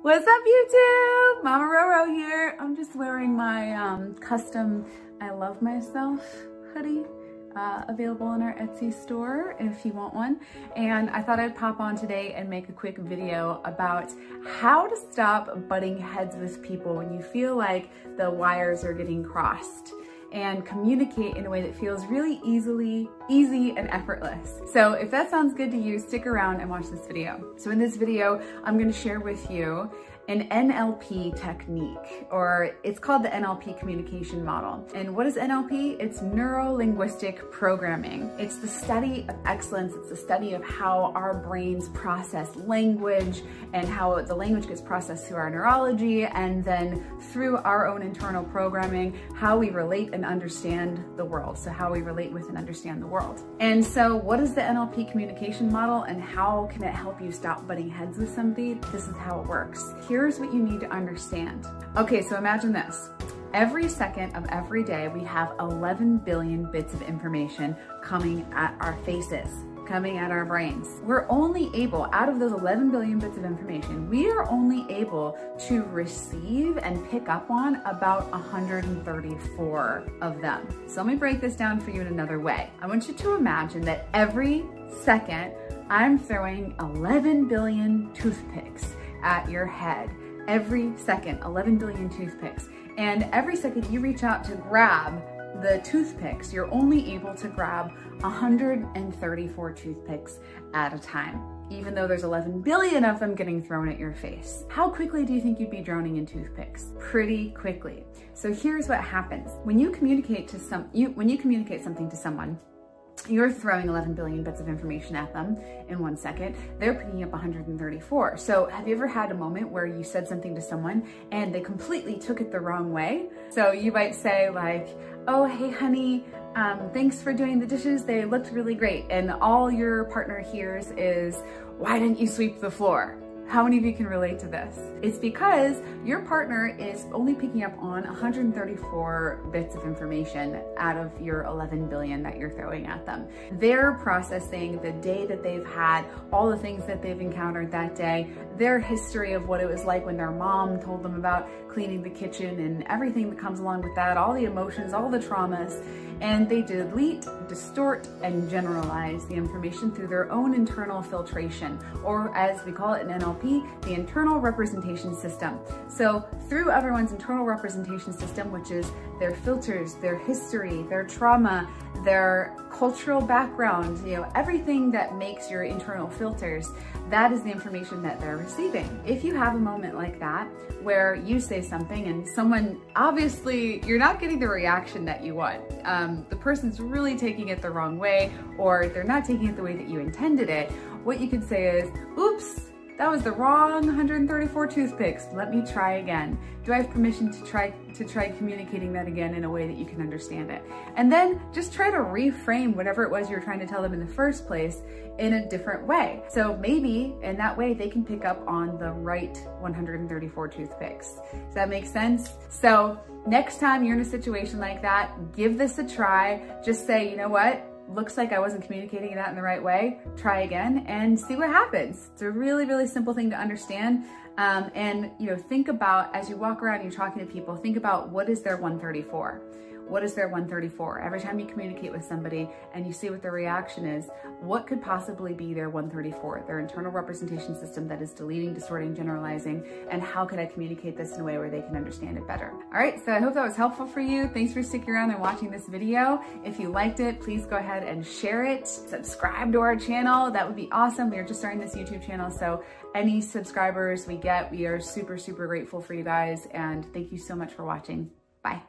What's up, YouTube? Mama Roro here. I'm just wearing my custom I Love Myself hoodie, available in our Etsy store if you want one. And I thought I'd pop on today and make a quick video about how to stop butting heads with people when you feel like the wires are getting crossed, and communicate in a way that feels really easy and effortless. So if that sounds good to you, stick around and watch this video. So in this video, I'm gonna share with you an NLP technique, or it's called the NLP communication model. And what is NLP? It's neuro-linguistic programming. It's the study of excellence. It's the study of how our brains process language and how the language gets processed through our neurology, and then through our own internal programming, how we relate and understand the world. So how we relate with and understand the world. And so what is the NLP communication model, and how can it help you stop butting heads with somebody? This is how it works. Here's what you need to understand. Okay, so imagine this. Every second of every day, we have 11 billion bits of information coming at our faces, coming at our brains. We're only able, out of those 11 billion bits of information, we are only able to receive and pick up on about 134 of them. So let me break this down for you in another way. I want you to imagine that every second, I'm throwing 11 billion toothpicks at your head. Every second, 11 billion toothpicks. And every second you reach out to grab the toothpicks, you're only able to grab 134 toothpicks at a time, even though there's 11 billion of them getting thrown at your face. How quickly do you think you'd be drowning in toothpicks? Pretty quickly. So here's what happens. When you communicate something to someone, you're throwing 11 billion bits of information at them in 1 second. They're picking up 134. So have you ever had a moment where you said something to someone and they completely took it the wrong way? So you might say like, oh, hey honey, thanks for doing the dishes. They looked really great. And all your partner hears is, why didn't you sweep the floor? How many of you can relate to this? It's because your partner is only picking up on 134 bits of information out of your 11 billion that you're throwing at them. They're processing the day that they've had, all the things that they've encountered that day, their history of what it was like when their mom told them about cleaning the kitchen and everything that comes along with that, all the emotions, all the traumas, and they delete, distort, and generalize the information through their own internal filtration, or as we call it in NLP, the internal representation system. So through everyone's internal representation system, which is their filters, their history, their trauma, their cultural background, everything that makes your internal filters, that is the information that they're receiving. If you have a moment like that, where you say something and someone, obviously, you're not getting the reaction that you want. The person's really taking it the wrong way, or they're not taking it the way that you intended it, what you could say is, oops, that was the wrong 134 toothpicks. Let me try again. Do I have permission to try communicating that again in a way that you can understand it? And then just try to reframe whatever it was you were trying to tell them in the first place in a different way. So maybe in that way they can pick up on the right 134 toothpicks. Does that make sense? So next time you're in a situation like that, give this a try. Just say, you know what? Looks like I wasn't communicating that in the right way. Try again and see what happens. It's a really simple thing to understand. And think about, as you walk around and you're talking to people, think about, what is their 134? What is their 134? Every time you communicate with somebody and you see what their reaction is, what could possibly be their 134, their internal representation system that is deleting, distorting, generalizing, and how could I communicate this in a way where they can understand it better? All right, so I hope that was helpful for you. Thanks for sticking around and watching this video. If you liked it, please go ahead and share it. Subscribe to our channel. That would be awesome. We are just starting this YouTube channel, so any subscribers we get, we are super grateful for you guys, and thank you so much for watching. Bye.